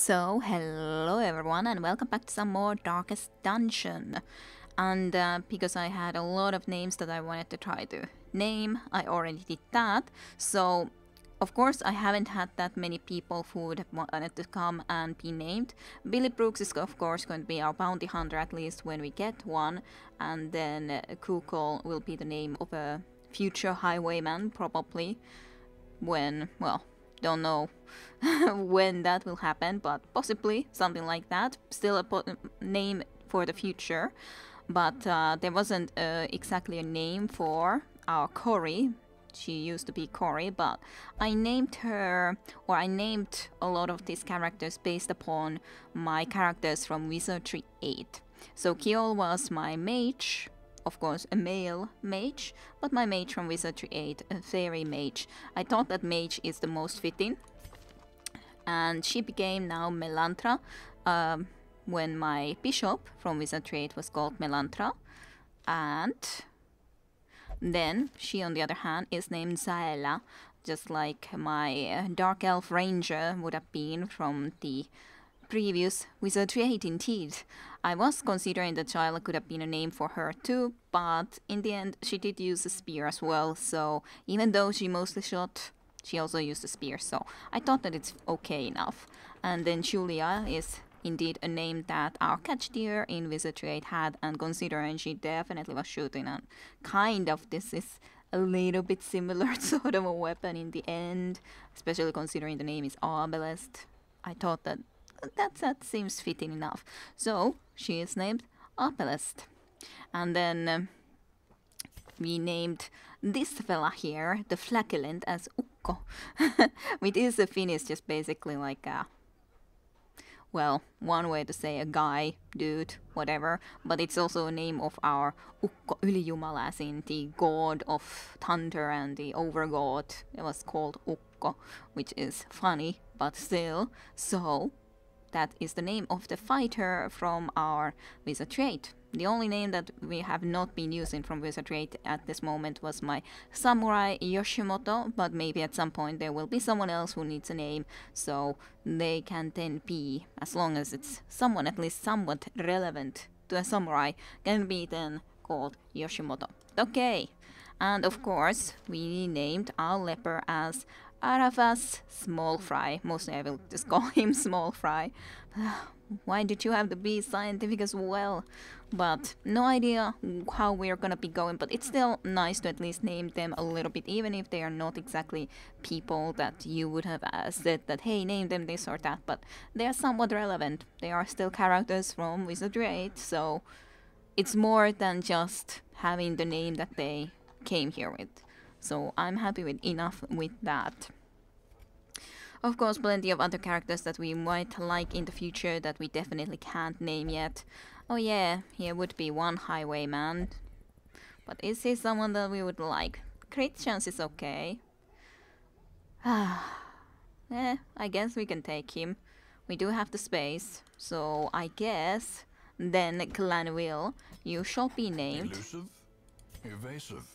So, hello everyone and welcome back to some more Darkest Dungeon. And because I had a lot of names that I wanted to try to name, I already did that. So, of course, I haven't had that many people who would have wanted to come and be named. Billy Brooks is of course going to be our bounty hunter at least when we get one. And then Kukol will be the name of a future highwayman probably when, well, don't know when that will happen, but possibly something like that. Still a name for the future, but there wasn't exactly a name for our Cory. She used to be Cory, but I named her, or I named a lot of these characters based upon my characters from Wizardry 8. So Kiol was my mage, of course a male mage, but my mage from Wizardry 8, a fairy mage. I thought that mage is the most fitting, and she became now Melantra when my bishop from Wizardry 8 was called Melantra, and then she on the other hand is named Zaela, just like my dark elf ranger would have been from the previous Wizardry 8 indeed. I was considering that Zaela could have been a name for her too, but in the end she did use a spear as well, so even though she mostly shot, she also used a spear, so I thought that it's okay enough. And then Julia is indeed a name that our catch deer in Wizardry 8 had, and considering she definitely was shooting, and kind of this is a little bit similar sort of a weapon in the end, especially considering the name is Obelisk. I thought that that seems fitting enough. So she is named Obelisk. And then we named this fella here, the Flagellant, as Ukko, which is a Finnish, just basically like a, well, one way to say a guy, dude, whatever, but it's also a name of our Ukko Ylijumala, as in the god of thunder and the overgod. It was called Ukko, which is funny, but still. So that is the name of the fighter from our Wizardry 8. The only name that we have not been using from Wizardry 8 at this moment was my samurai Yoshimoto, but maybe at some point there will be someone else who needs a name, so they can then be, as long as it's someone at least somewhat relevant to a samurai, can be then called Yoshimoto. Okay, and of course we named our leper as Arafas Small Fry. Mostly I will just call him Small Fry. Why did you have to be scientific as well? But no idea how we're gonna be going, but it's still nice to at least name them a little bit, even if they are not exactly people that you would have said that, hey, name them this or that, but they are somewhat relevant. They are still characters from Wizardry 8, so it's more than just having the name that they came here with. So I'm happy with enough with that. Of course, plenty of other characters that we might like in the future that we definitely can't name yet. Oh yeah, here would be one highwayman. But is he someone that we would like? Crit chance is okay. I guess we can take him. We do have the space, so I guess then Clanwill, you shall be named. Elusive, evasive,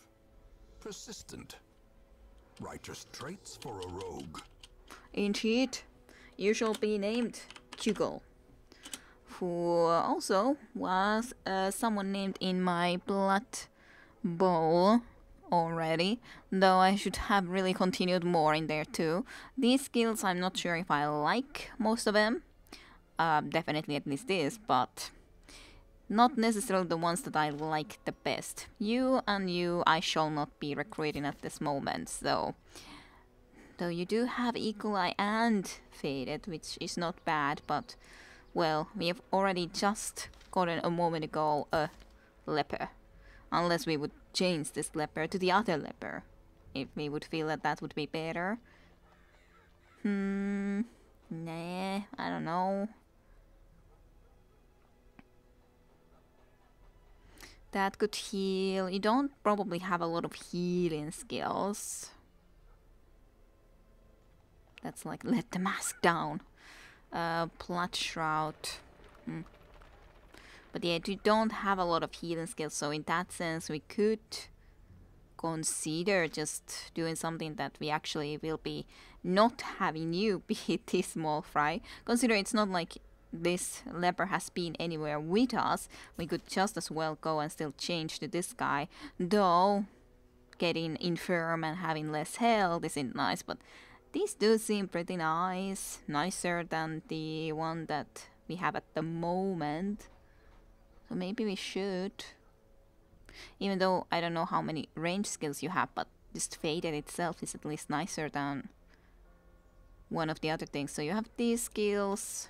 persistent. Righteous traits for a rogue. Indeed, you shall be named Kugel, who also was someone named in my Blood Bowl already, though I should have really continued more in there too. These skills I'm not sure if I like most of them, definitely at least this, but not necessarily the ones that I like the best. You and you I shall not be recruiting at this moment, so though you do have Eagle Eye and Faded, which is not bad, but well, we have already just gotten a moment ago a leper. Unless we would change this leper to the other leper, if we would feel that that would be better. Nah, I don't know. That could heal. You don't probably have a lot of healing skills. That's like let the mask down. Blood Shroud. But yeah, you don't have a lot of healing skills, so in that sense we could consider just doing something that we actually will be not having you be this small fry. Consider it's not like this leper has been anywhere with us. We could just as well go and still change to this guy. Though getting infirm and having less health isn't nice, but these do seem pretty nice. Nicer than the one that we have at the moment. So maybe we should. Even though I don't know how many range skills you have, but this faded itself is at least nicer than one of the other things. So you have these skills.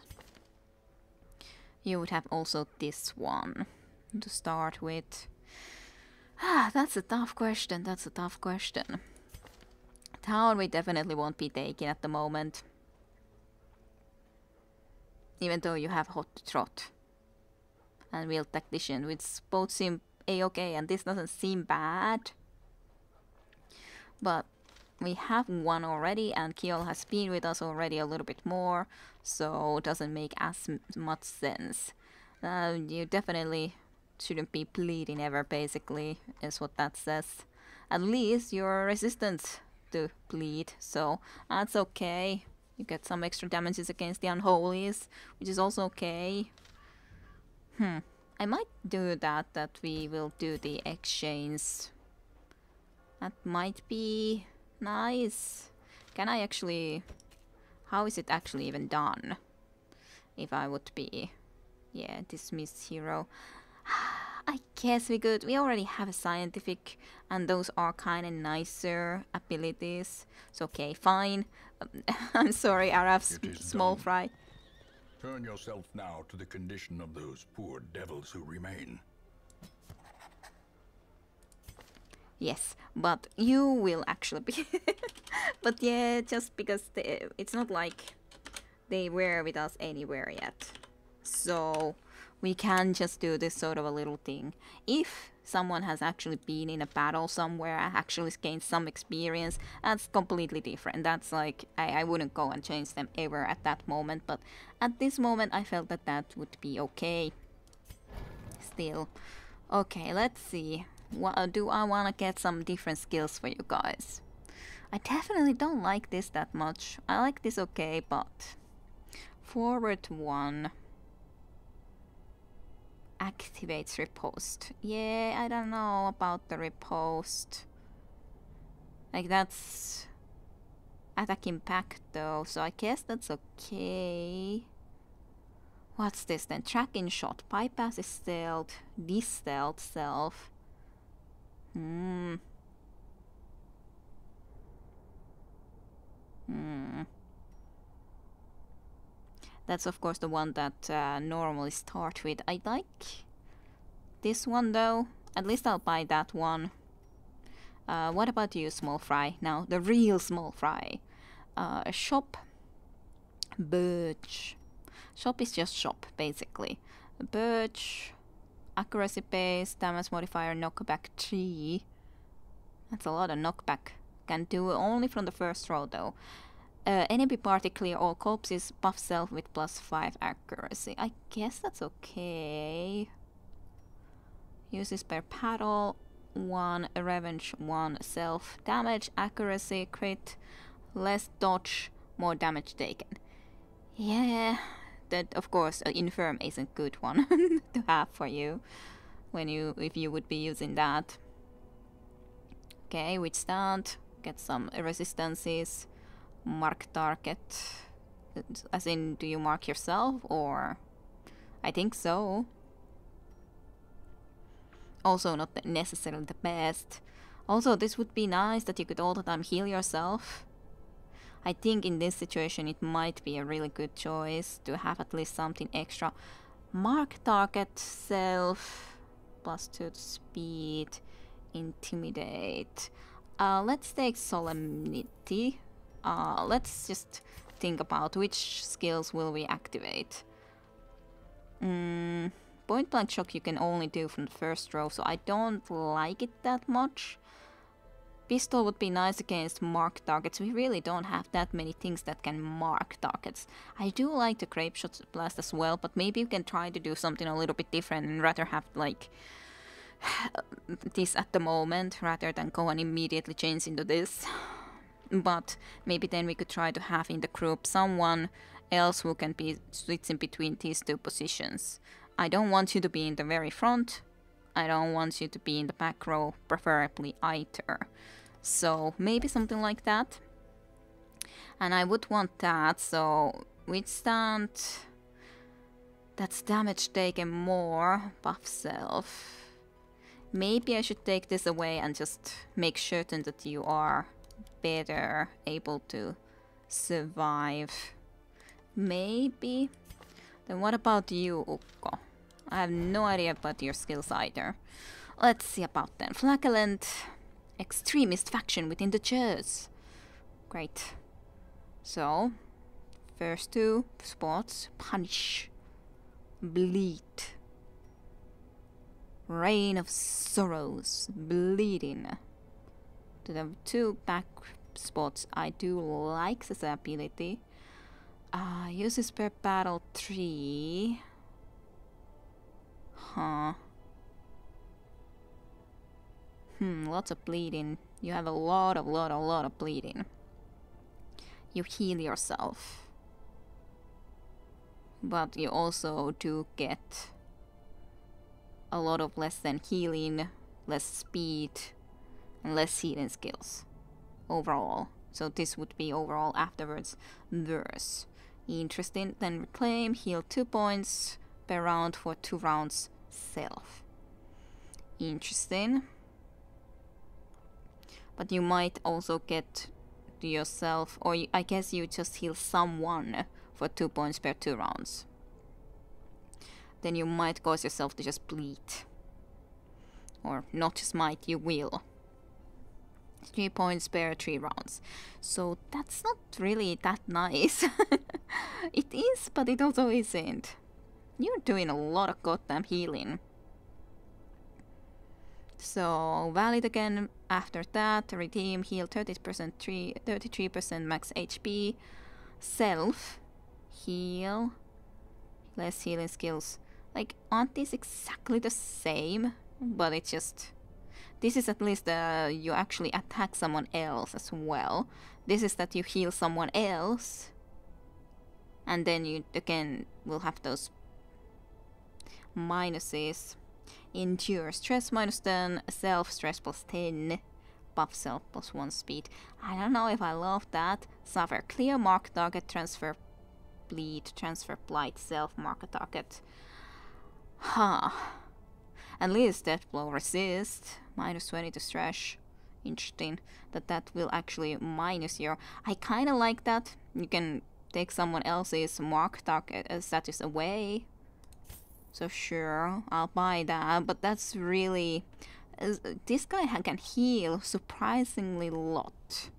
You would have also this one to start with. Ah, that's a tough question. That's a tough question. Town we definitely won't be taking at the moment. Even though you have Hot Trot and Wheel Tactician, which both seem a-okay, and this doesn't seem bad. But we have one already, and Kiel has been with us already a little bit more, so it doesn't make as much sense. You definitely shouldn't be bleeding ever, basically, is what that says. At least you're resistant to bleed, so that's okay. You get some extra damages against the Unholies, which is also okay. I might do that we will do the exchange. That might be nice. Can I actually... How is it actually even done? If I would be... Yeah, dismiss hero. I guess we could. We already have a scientific, and those are kind of nicer abilities. So okay, fine. I'm sorry, Araf's small done. fry. Turn yourself now to the condition of those poor devils who remain. Yes, but you will actually be... But yeah, just because it's not like they were with us anywhere yet. So we can just do this sort of a little thing. If someone has actually been in a battle somewhere, actually gained some experience, that's completely different. That's like, I wouldn't go and change them ever at that moment, but at this moment I felt that that would be okay. Still. Okay, let's see. Do I want to get some different skills for you guys? I definitely don't like this that much. I like this okay, but... Forward 1... activates riposte. Yeah, I don't know about the riposte. Like, that's attack impact though, so I guess that's okay. What's this then? Tracking shot. Bypass is stealth. De-stealth self. That's of course the one that normally start with. I like this one though. At least I'll buy that one. What about you, small fry? Now, the real small fry. Shop. Birch. Shop is just shop, basically. Birch. Accuracy base, damage modifier, knockback 3. That's a lot of knockback. Can do only from the first row though. Enemy party clear all corpses, buff self with +5 accuracy. I guess that's okay. Uses per paddle, 1 revenge, 1 self damage, accuracy, crit, less dodge, more damage taken. Yeah, that of course infirm is a good one to have for you when if you would be using that. Okay, withstand, get some resistances. Mark target, as in, do you mark yourself, or? I think so. Also not necessarily the best. Also, this would be nice that you could all the time heal yourself. I think in this situation it might be a really good choice to have at least something extra. Mark target self, +2 to speed, intimidate. Let's take solemnity. Let's just think about which skills will we activate. Point blank shock you can only do from the first row, so I don't like it that much. Pistol would be nice against marked targets. We really don't have that many things that can mark targets. I do like the Grapeshot Blast as well, but maybe you can try to do something a little bit different and rather have like this at the moment rather than go and immediately change into this. But maybe then we could try to have in the group someone else who can be switching between these two positions. I don't want you to be in the very front. I don't want you to be in the back row, preferably either. So maybe something like that. And I would want that, so withstand. That's damage taken more, buff self. Maybe I should take this away and just make certain that you are better able to survive. Maybe. Then what about you, Ukko? I have no idea about your skills either. Let's see about them. Flagellant, extremist faction within the church. Great. So, first two spots, punish, bleed, rain of sorrows, bleeding. To the two back spots, I do like this ability. Uses per battle 3. Huh. Lots of bleeding. You have a lot of bleeding. You heal yourself. But you also do get a lot of less than healing, less speed, and less healing skills overall. So this would be overall afterwards worse. Interesting. Then reclaim, heal 2 points per round for 2 rounds self. Interesting. But you might also get to yourself, or I guess you just heal someone for 2 points per 2 rounds. Then you might cause yourself to just bleed. Or not just might, you will. 3 points per 3 rounds. So that's not really that nice. It is, but it also isn't. You're doing a lot of goddamn healing. So valid again after that. Redeem, heal 30%, 33% max HP. Self, heal. Less healing skills. Like, aren't these exactly the same? But it's just... This is at least you actually attack someone else as well. This is that you heal someone else. And then you again will have those minuses. Endure. Stress minus 10. Self stress plus 10. Buff self plus 1 speed. I don't know if I love that. Suffer. Clear mark target. Transfer bleed. Transfer blight. Self mark a target. Huh. At least death blow resist. Minus 20 to stress. Interesting. That will actually minus your... I kind of like that. You can take someone else's mark target status away. So sure, I'll buy that. But that's really... this guy can heal surprisingly lot.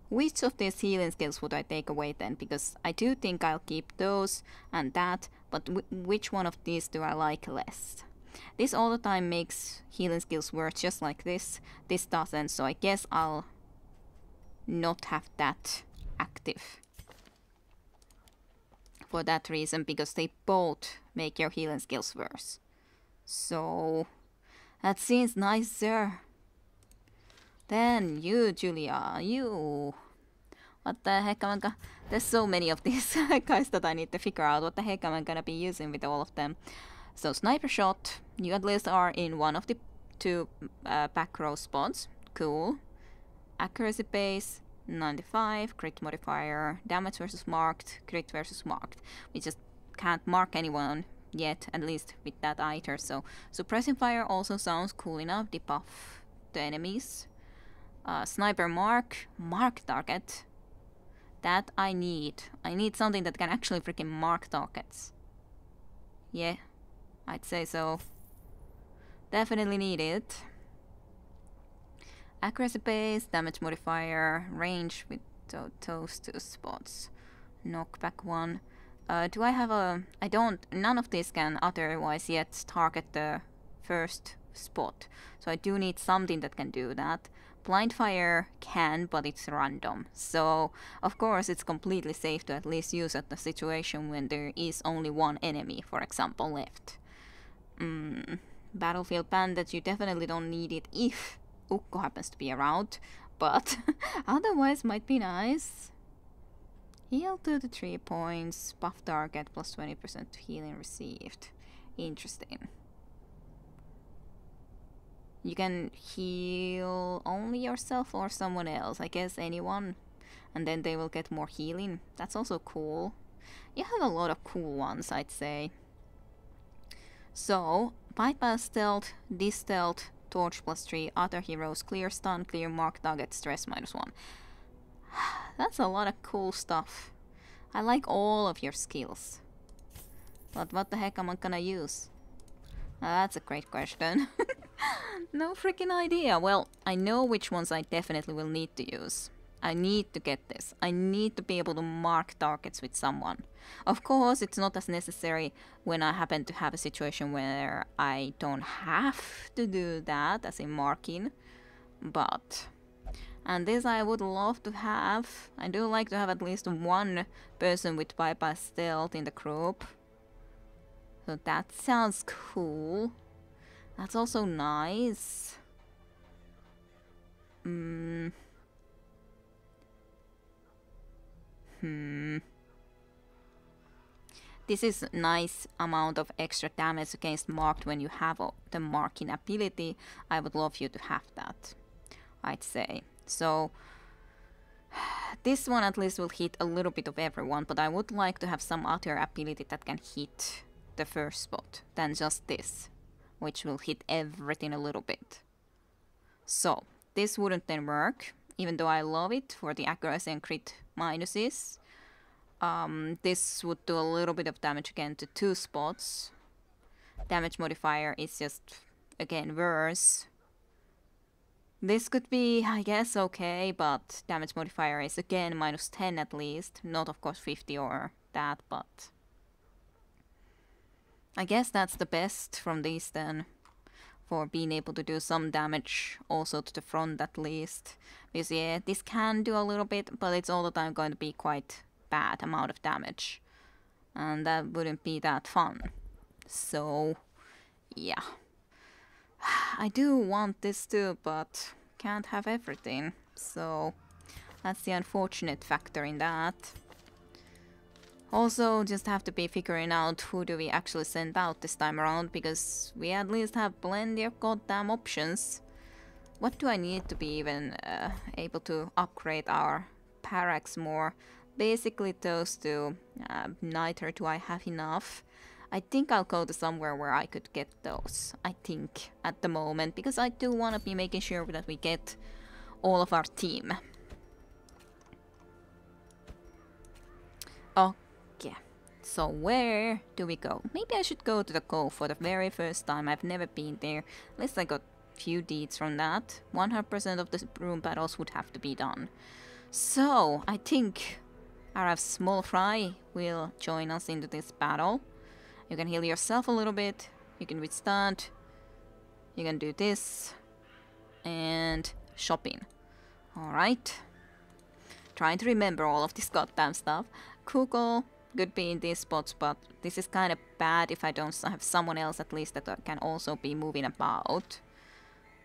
Which of these healing skills would I take away then? Because I do think I'll keep those and that, but which one of these do I like less? This all the time makes healing skills work just like this. This doesn't, so I guess I'll not have that active. For that reason, because they both make your healing skills worse. So, that seems nicer. Then you, Julia, you. What the heck am I gonna... There's so many of these guys that I need to figure out what the heck am I gonna be using with all of them. So sniper shot, you at least are in one of the 2 back row spots. Cool. Accuracy base, 95, crit modifier, damage versus marked, crit versus marked. We just can't mark anyone yet, at least with that either. So suppressing fire also sounds cool enough. Debuff the enemies. Sniper mark target. That I need. I need something that can actually freaking mark targets. Yeah, I'd say so. Definitely need it. Accuracy base, damage modifier, range with those 2 spots. Knockback 1. Do I have a... I don't... None of these can otherwise yet target the first spot. So I do need something that can do that. blind fire can, but it's random. So, of course, it's completely safe to at least use at the situation when there is only one enemy, for example, left. Battlefield bandage, you definitely don't need it if Ukko happens to be around, but otherwise might be nice. Heal to the 3 points, buff target plus 20% healing received. Interesting. You can heal only yourself or someone else, I guess anyone, and then they will get more healing. That's also cool. You have a lot of cool ones, I'd say. So, bypass stealth, dis-stealth, torch plus 3, other heroes, clear stun, clear mark target, stress -1. That's a lot of cool stuff. I like all of your skills. But what the heck am I gonna use? That's a great question. No freaking idea. Well, I know which ones I definitely will need to use. I need to get this. I need to be able to mark targets with someone. Of course, it's not as necessary when I happen to have a situation where I don't have to do that, as in marking. But... and this I would love to have. I do like to have at least one person with bypass stealth in the group. So that sounds cool. That's also nice. This is a nice amount of extra damage against marked when you have the marking ability. I would love you to have that, I'd say. So this one at least will hit a little bit of everyone, but I would like to have some other ability that can hit the first spot than just this, which will hit everything a little bit. So this wouldn't then work, even though I love it for the accuracy and crit minuses. This would do a little bit of damage again to 2 spots. Damage modifier is just, again, worse. This could be, I guess, okay, but damage modifier is again -10 at least. Not, of course, 50 or that, but... I guess that's the best from these then. For being able to do some damage also to the front at least. Because yeah, this can do a little bit, but it's all the time going to be quite bad amount of damage. And that wouldn't be that fun. So, yeah. I do want this too, but can't have everything. So, that's the unfortunate factor in that. Also, just have to be figuring out who do we actually send out this time around, because we at least have plenty of goddamn options. What do I need to be even able to upgrade our Parax more? Basically those two. Neither do I have enough. I think I'll go to somewhere where I could get those, I think, at the moment, because I do want to be making sure that we get all of our team. Okay, so where do we go? Maybe I should go to the Cove for the very first time. I've never been there. At least I got few deeds from that. 100% of the room battles would have to be done. So, I think Araf's small fry will join us into this battle. You can heal yourself a little bit. You can withstand. You can do this. And shopping. Alright. Trying to remember all of this goddamn stuff. Kuko could be in these spots, but this is kind of bad if I don't have someone else at least that can also be moving about.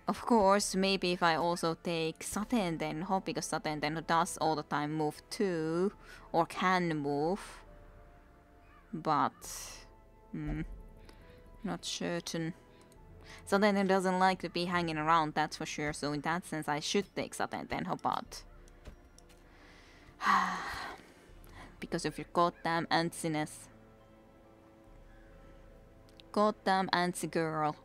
Of course, maybe if I also take Satentenho, because Satentenho does all the time move too, or can move. But, not certain. Satentenho doesn't like to be hanging around, that's for sure, so in that sense I should take Satentenho, but... because of your goddamn antsiness. Goddamn antsy girl.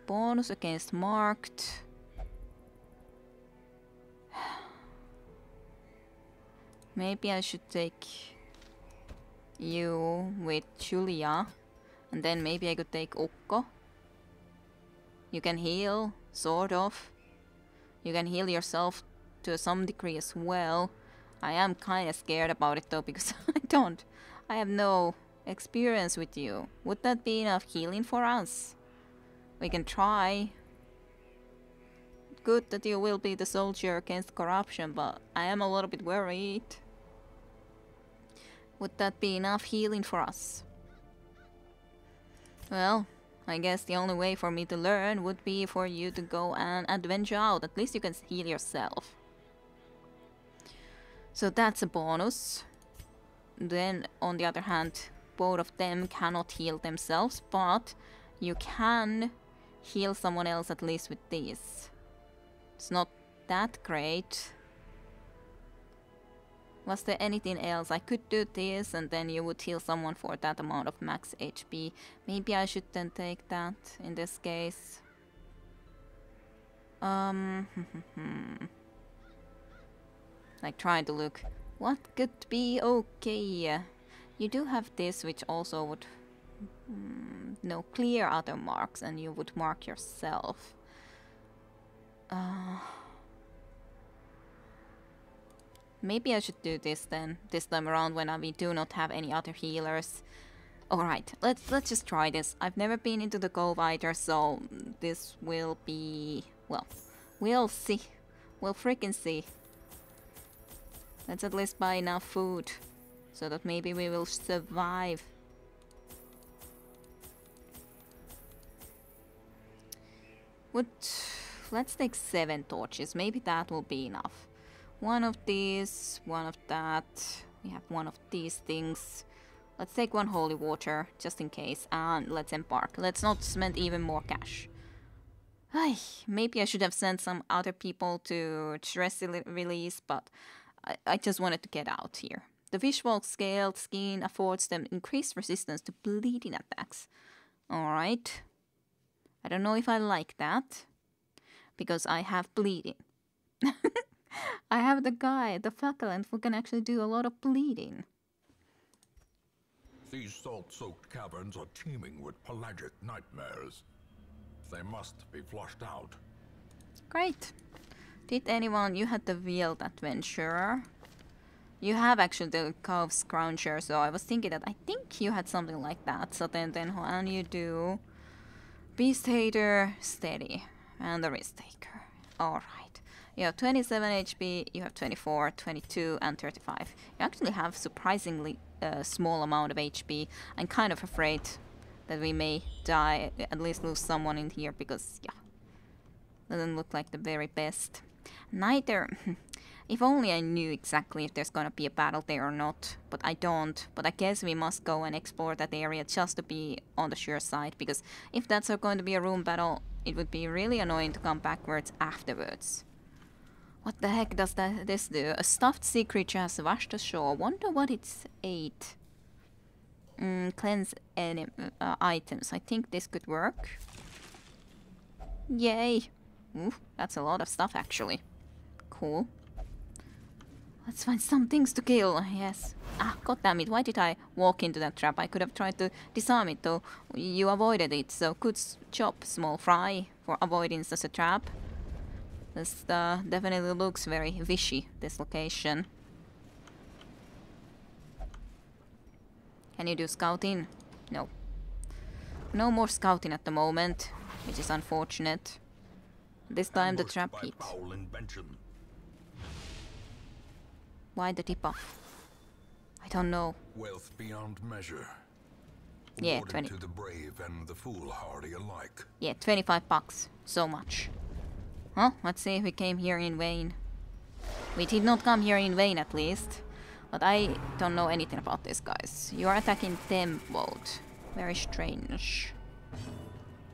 Bonus against marked. Maybe I should take you with Julia. And then maybe I could take Ukko. You can heal, sort of. You can heal yourself to some degree as well. I am kinda scared about it though, because I have no experience with you. Would that be enough healing for us? We can try. good that you will be the soldier against corruption, but I am a little bit worried. Would that be enough healing for us? Well, I guess the only way for me to learn would be for you to go and adventure out. At least you can heal yourself. So that's a bonus. Then, on the other hand, both of them cannot heal themselves, but you can heal someone else at least with this. It's not that great. Was there anything else? I could do this and then you would heal someone for that amount of max HP. Maybe I should then take that in this case. Like trying to look what could be okay. You do have this which also would no clear other marks and you would mark yourself. Maybe I should do this then, this time around when we do not have any other healers. Alright, let's just try this. I've never been into the Cove either, so this will be... well, we'll see. We'll freaking see. Let's at least buy enough food, so that maybe we will survive. Let's take 7 torches, maybe that will be enough. One of these, one of that, we have one of these things. Let's take 1 holy water, just in case, and let's embark. Let's not spend even more cash. Ay, maybe I should have sent some other people to stress release, but I just wanted to get out here. The visual scaled skin affords them increased resistance to bleeding attacks. Alright. I don't know if I like that, because I have bleeding. I have the guy, the Falkland, who can actually do a lot of bleeding. These salt-soaked caverns are teeming with pelagic nightmares. They must be flushed out. Great. Did anyone... you had the Veiled Adventurer. You have actually the Cove Scrounger, so I was thinking that I think you had something like that. So then and you do... Beast Hater, Steady, and the Risk Taker. Alright. You have 27 HP, you have 24, 22, and 35. You actually have surprisingly small amount of HP. I'm kind of afraid that we may die, at least lose someone in here, because, yeah, doesn't look like the very best. Neither... if only I knew exactly if there's gonna be a battle there or not, but I don't. But I guess we must go and explore that area just to be on the sure side, because if that's going to be a room battle, it would be really annoying to come backwards afterwards. What the heck does this do? A stuffed sea creature has washed ashore. Wonder what it's ate. Cleanse items. I think this could work. Yay! Ooh, that's a lot of stuff actually. Cool. Let's find some things to kill. Yes. Ah, goddammit, why did I walk into that trap? I could have tried to disarm it, though you avoided it. So good job, small fry, for avoiding such a trap. This definitely looks very vishy, this location. Can you do scouting? No. No more scouting at the moment, which is unfortunate. This time the trap hit. Why the debuff? I don't know. Wealth beyond measure. Yeah, 20. To the brave and the foolhardy alike. Yeah, 25 bucks. So much. Well, let's see if we came here in vain. We did not come here in vain, at least. But I don't know anything about this, guys. You are attacking them both. Very strange.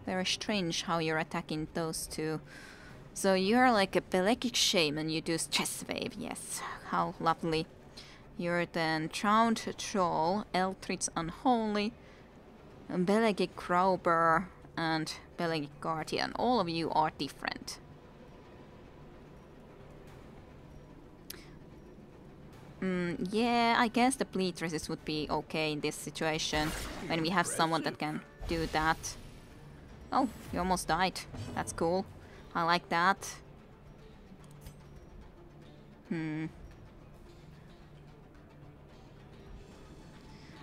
Very strange how you're attacking those two. So you're like a pelagic shaman, you do stress wave, yes. How lovely. You're then Drowned Troll, Eldritch Unholy, Pelagic Crowber, and Pelagic Guardian. All of you are different. Yeah, I guess the bleed resist would be okay in this situation, when we have someone that can do that. Oh, you almost died. That's cool. I like that.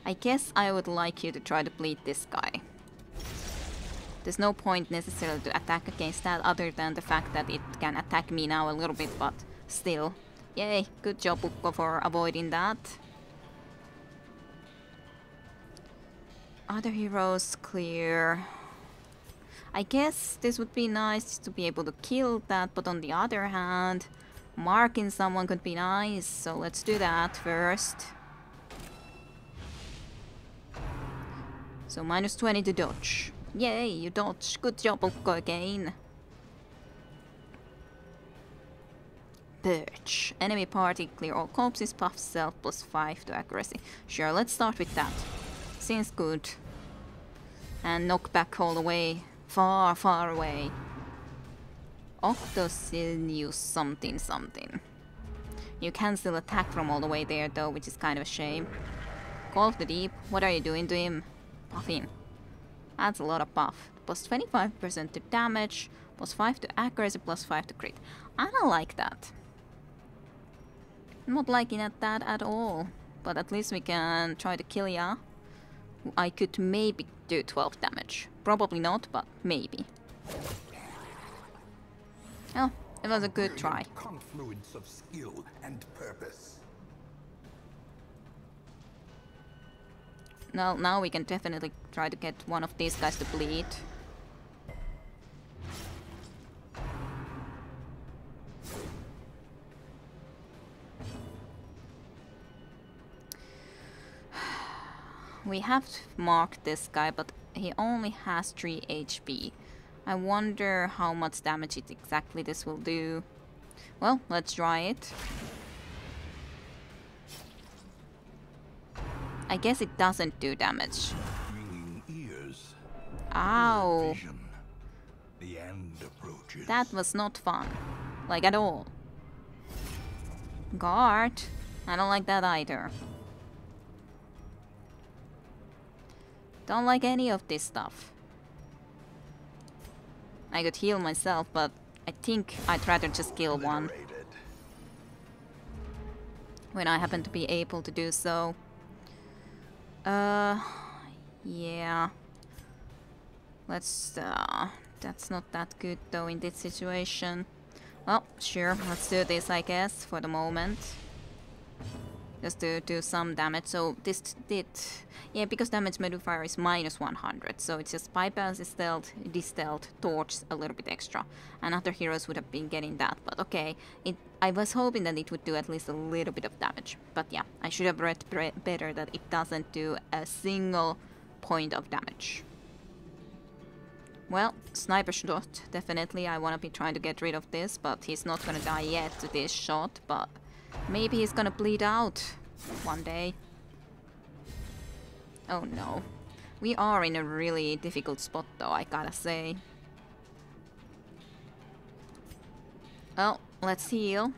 I guess I would like you to try to bleed this guy. There's no point necessarily to attack against that other than the fact that it can attack me now a little bit, but still. Yay, good job Ukko for avoiding that. Other heroes clear. I guess this would be nice to be able to kill that, but on the other hand, marking someone could be nice, so let's do that first. So minus 20 to dodge. Yay, you dodge. Good job, Ukko, again. Birch. Enemy party, clear all corpses, puff self, +5 to accuracy. Sure, let's start with that. Seems good. And knock back all the way. Far, far away. Octosinew something something. You can still attack from all the way there though, which is kind of a shame. Call of the Deep, what are you doing to him? Puffing. That's a lot of buff. +25% to damage, +5 to accuracy, +5 to crit. I don't like that. I'm not liking that at all. But at least we can try to kill ya. I could maybe do 12 damage. Probably not, but maybe. Oh, it was a good try. Confluence of skill and purpose. Now we can definitely try to get one of these guys to bleed. We have marked this guy, but he only has 3 HP. I wonder how much damage it exactly this will do. Well, let's try it. I guess it doesn't do damage. Ears. Ow! Vision. The end approaches. That was not fun. Like at all. Guard. I don't like that either. Don't like any of this stuff. I could heal myself, but I think I'd rather just kill one. When I happen to be able to do so. Yeah. Let's, that's not that good though in this situation. Well, sure, let's do this I guess, for the moment. Just to do some damage, so this did... Yeah, because damage modifier is minus 100, so it's just bypass, stealth, de-stealth, torch, a little bit extra. And other heroes would have been getting that, but okay. I was hoping that it would do at least a little bit of damage. But yeah, I should have read better that it doesn't do a single point of damage. Well, sniper shot, definitely. I want to be trying to get rid of this, but he's not gonna die yet to this shot, but... Maybe he's gonna bleed out one day. Oh no. We are in a really difficult spot though, I gotta say. Well, let's heal.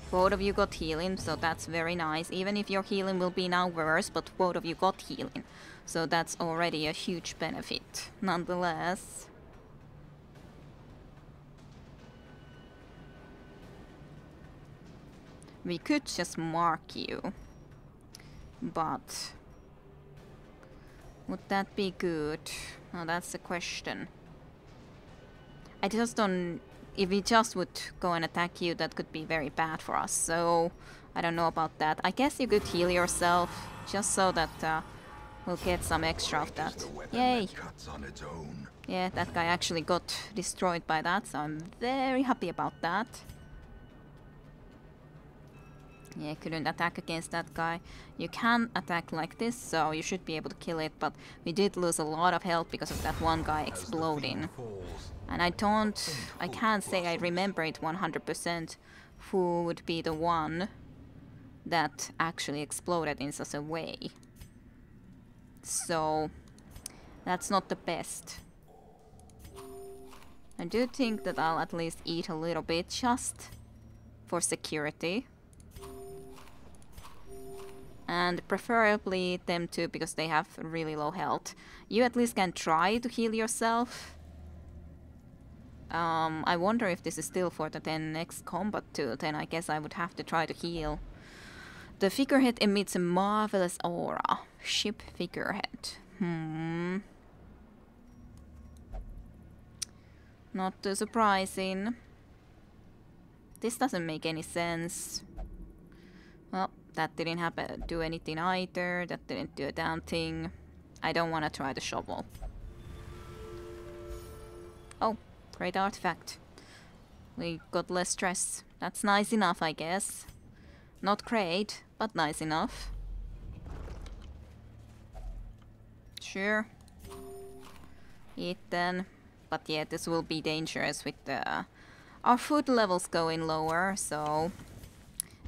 Both of you got healing, so that's very nice. Even if your healing will be now worse, but both of you got healing. So that's already a huge benefit, nonetheless. We could just mark you, but would that be good? Oh, that's the question. I just don't... If we just would go and attack you, that could be very bad for us, so I don't know about that. I guess you could heal yourself, just so that we'll get some extra of that. Yay! Yeah, that guy actually got destroyed by that, so I'm very happy about that. Yeah, couldn't attack against that guy. You can attack like this, so you should be able to kill it, but we did lose a lot of health because of that one guy exploding. And I can't say I remember it 100% who would be the one that actually exploded in such a way. So, that's not the best. I do think that I'll at least eat a little bit, just for security. And preferably them too, because they have really low health. You at least can try to heal yourself. I wonder if this is still for the next combat too. Then I guess I would have to try to heal. The figurehead emits a marvelous aura. Ship figurehead. Not too surprising. This doesn't make any sense. Well, that didn't do anything either. That didn't do a damn thing. I don't want to try the shovel. Oh, great artifact. We got less stress. That's nice enough, I guess. Not great, but nice enough. Sure. Eat then. But yeah, this will be dangerous with our food levels going lower, so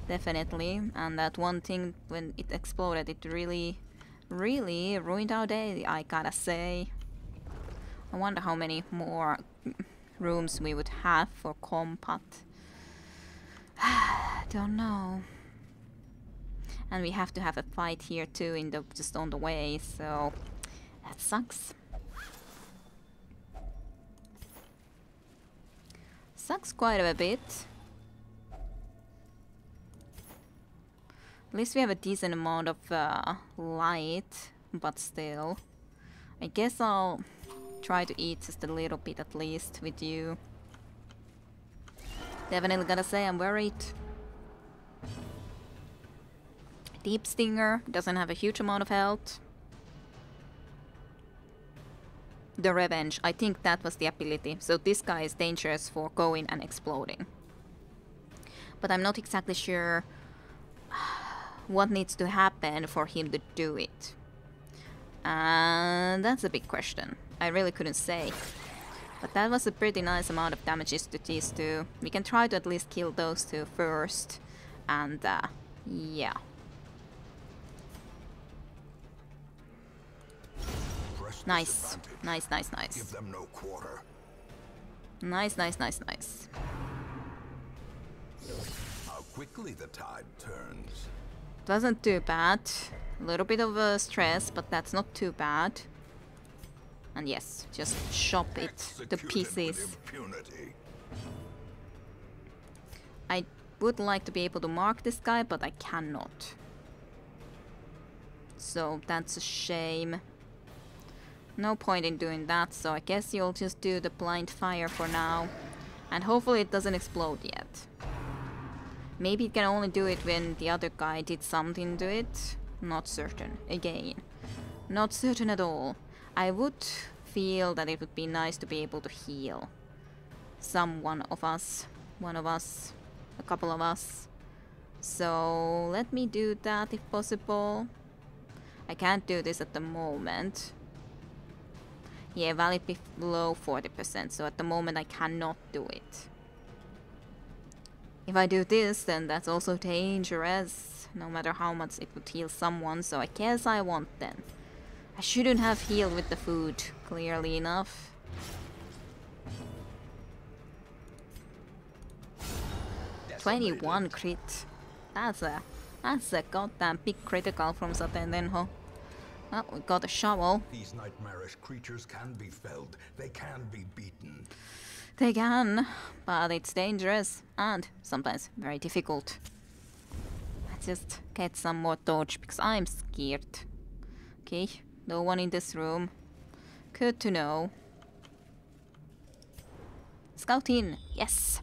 definitely. And that one thing, when it exploded, it really ruined our day, I gotta say. I wonder how many more rooms we would have for combat. Don't know. And we have to have a fight here too, just on the way, so that sucks. Sucks quite a bit. At least we have a decent amount of light, but still. I guess I'll try to eat just a little bit at least with you. Definitely gotta say I'm worried. Deep Stinger doesn't have a huge amount of health. The Revenge, I think that was the ability. So this guy is dangerous for going and exploding. But I'm not exactly sure what needs to happen for him to do it. And that's a big question. I really couldn't say. But that was a pretty nice amount of damages to these two. We can try to at least kill those two first. And yeah. Nice. Nice, nice, nice. Give them no quarter. Nice, nice, nice, nice. How quickly the tide turns. Wasn't too bad. A little bit of stress, but that's not too bad. And yes, just chop it to pieces. I would like to be able to mark this guy, but I cannot. So that's a shame. No point in doing that, so I guess you'll just do the blind fire for now. And hopefully it doesn't explode yet. Maybe it can only do it when the other guy did something to it. Not certain. Again. Not certain at all. I would feel that it would be nice to be able to heal one of us, a couple of us. So let me do that if possible. I can't do this at the moment. Yeah, valid below 40%, so at the moment I cannot do it. If I do this, then that's also dangerous, no matter how much it would heal someone, so I guess I won't then. I shouldn't have healed with the food, clearly enough. Decimated. 21 crit. That's a goddamn big critical from Satendenho. Well, we got a shovel. These nightmarish creatures can be felled. They can be beaten. They can, but it's dangerous and sometimes very difficult. Let's just get some more torch because I'm scared. Okay, no one in this room. Good to know. Scout in, yes.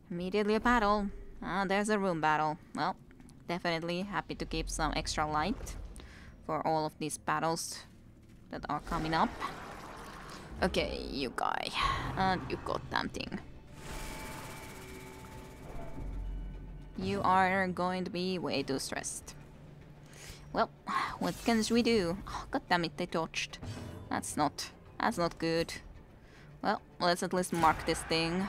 Immediately a battle. Ah, there's a room battle. Well, definitely happy to keep some extra light for all of these battles that are coming up. Okay, you guy. And you goddamn thing. You are going to be way too stressed. Well, what can we do? Oh, God damn it, they dodged. That's not good. Well, let's at least mark this thing.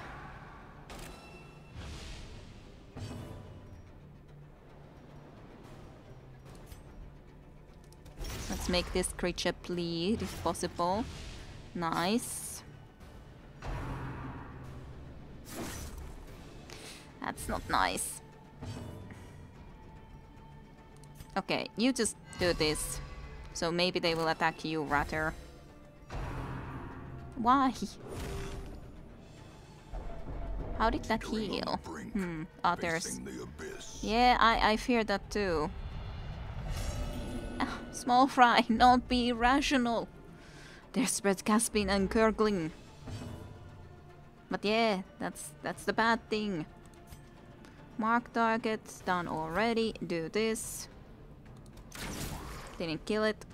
Let's make this creature bleed if possible. Nice. That's not nice. Okay, you just do this. So maybe they will attack you rather. Why? How did that heal? Others. Yeah, I fear that too. Small fry, don't be irrational. Desperate gasping and gurgling. But yeah, that's the bad thing. Mark targets, done already. Do this. Didn't kill it.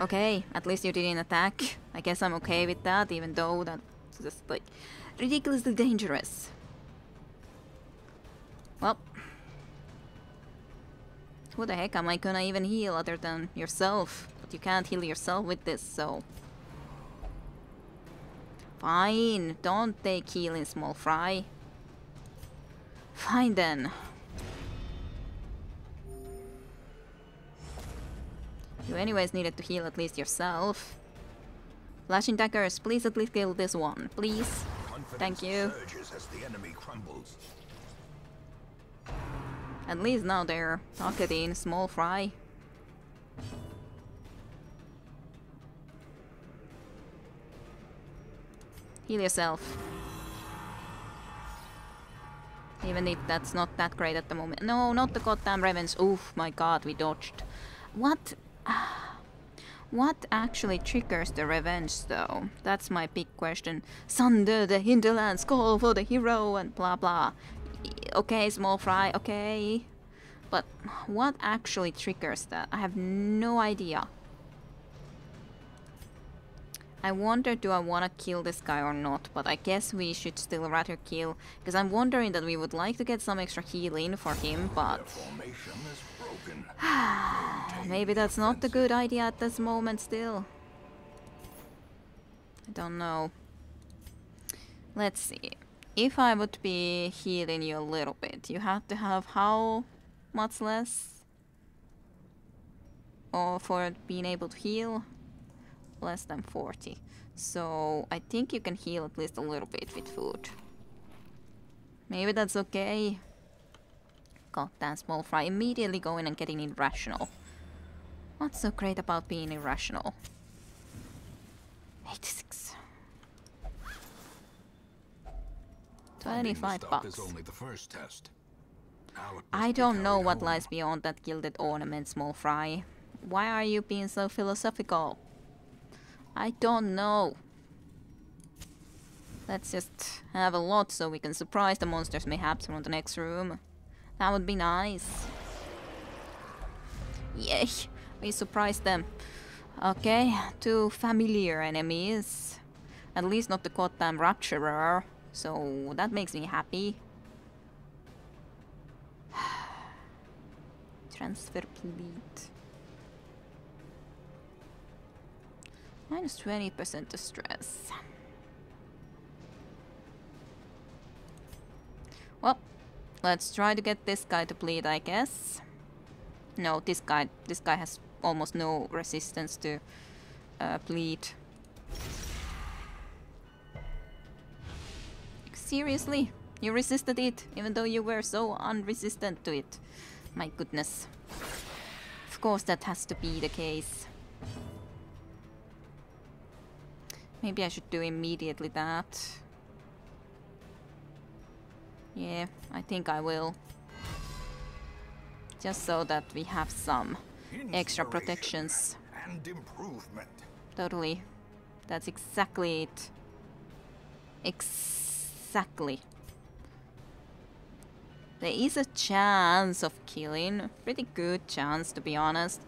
Okay, at least you didn't attack. I guess I'm okay with that, even though that's just like ridiculously dangerous. Well, who the heck am I gonna even heal other than yourself? But you can't heal yourself with this, so... Fine, don't take healing, small fry. Fine then. You anyways needed to heal at least yourself. Flashing daggers, please at least kill this one, please. Thank you. As the enemy crumbles. At least now they're targeting small fry. Heal yourself. Even if that's not that great at the moment. No, not the goddamn Ravens. Oof, my god, we dodged. What? What actually triggers the revenge, though? That's my big question. Sunder the hinterlands, call for the hero, and blah blah. Okay, small fry, okay. But what actually triggers that? I have no idea. I wonder, do I want to kill this guy or not? But I guess we should still rather kill, because I'm wondering that we would like to get some extra healing for him, but... Maybe that's not a good idea at this moment still. I don't know. Let's see. If I would be healing you a little bit, you have to have how much less? Or for being able to heal? Less than 40. So I think you can heal at least a little bit with food. Maybe that's okay. Goddamn small fry, immediately going and getting irrational. What's so great about being irrational? 86. 25 bucks. Only the first test. I don't know what lies beyond that gilded ornament, small fry. Why are you being so philosophical? I don't know. Let's just have a lot so we can surprise the monsters mayhaps from the next room. That would be nice. Yay! We surprised them. Okay, 2 familiar enemies. At least not the goddamn Rapturer. So that makes me happy. Transfer complete. Minus 20% to stress. Well, let's try to get this guy to bleed, I guess. No, this guy has almost no resistance to bleed. Seriously? You resisted it, even though you were so unresistant to it. My goodness. Of course that has to be the case. Maybe I should do immediately that. Yeah, I think I will. Just so that we have some extra protections. And improvement. Totally. That's exactly it. Exactly. There is a chance of killing. Pretty good chance, to be honest.